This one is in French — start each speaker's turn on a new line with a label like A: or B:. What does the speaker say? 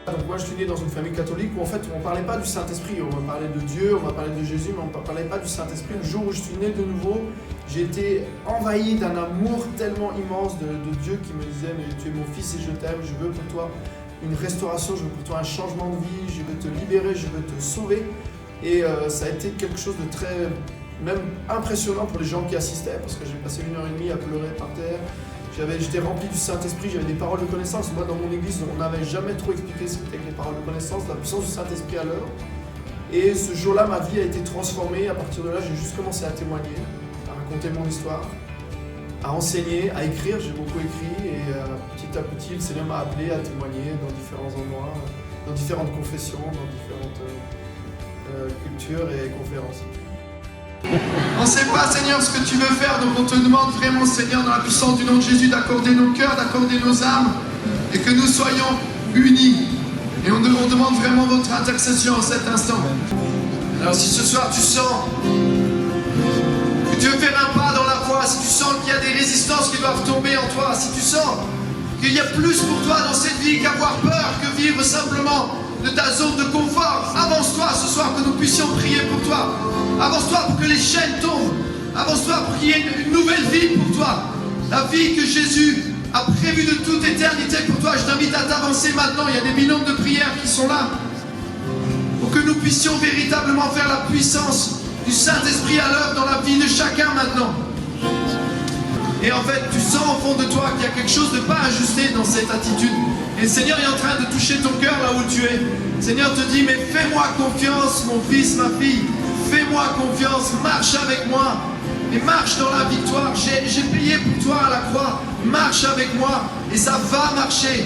A: Donc moi je suis né dans une famille catholique où en fait on ne parlait pas du Saint-Esprit, on m'a parlé de Dieu, on m'a parlé de Jésus, mais on ne parlait pas du Saint-Esprit. Le jour où je suis né de nouveau, j'ai été envahi d'un amour tellement immense de Dieu qui me disait mais tu es mon fils et je t'aime, je veux pour toi une restauration, je veux pour toi un changement de vie, je veux te libérer, je veux te sauver. Et ça a été quelque chose de très, même impressionnant pour les gens qui assistaient parce que j'ai passé 1h30 à pleurer par terre. J'étais rempli du Saint-Esprit, j'avais des paroles de connaissance. Moi, dans mon église, on n'avait jamais trop expliqué ce qu'était que les paroles de connaissance, la puissance du Saint-Esprit à l'œuvre. Et ce jour-là, ma vie a été transformée. À partir de là, j'ai juste commencé à témoigner, à raconter mon histoire, à enseigner, à écrire. J'ai beaucoup écrit et petit à petit, le Seigneur m'a appelé à témoigner dans différents endroits, dans différentes confessions, dans différentes cultures et conférences. On ne sait pas, Seigneur, ce que tu veux faire, donc on te demande vraiment, Seigneur, dans la puissance du nom de Jésus, d'accorder nos cœurs, d'accorder nos âmes, et que nous soyons unis. Et on demande vraiment votre intercession en cet instant. Alors si ce soir tu sens que tu veux faire un pas dans la foi, si tu sens qu'il y a des résistances qui doivent tomber en toi, si tu sens qu'il y a plus pour toi dans cette vie qu'avoir peur, que vivre simplement de ta zone de confort, avance-toi ce soir que nous puissions prier pour toi. Avance-toi pour que les chaînes tombent. Avance-toi pour qu'il y ait une nouvelle vie pour toi. La vie que Jésus a prévue de toute éternité pour toi. Je t'invite à t'avancer maintenant. Il y a des binômes de prière qui sont là. Pour que nous puissions véritablement faire la puissance du Saint-Esprit à l'œuvre dans la vie de chacun maintenant. Et en fait, tu sens au fond de toi qu'il y a quelque chose de pas ajusté dans cette attitude. Et le Seigneur est en train de toucher ton cœur là où tu es. Le Seigneur te dit, mais fais-moi confiance, mon fils, ma fille. Fais-moi confiance, marche avec moi. Et marche dans la victoire. J'ai payé pour toi à la croix. Marche avec moi. Et ça va marcher.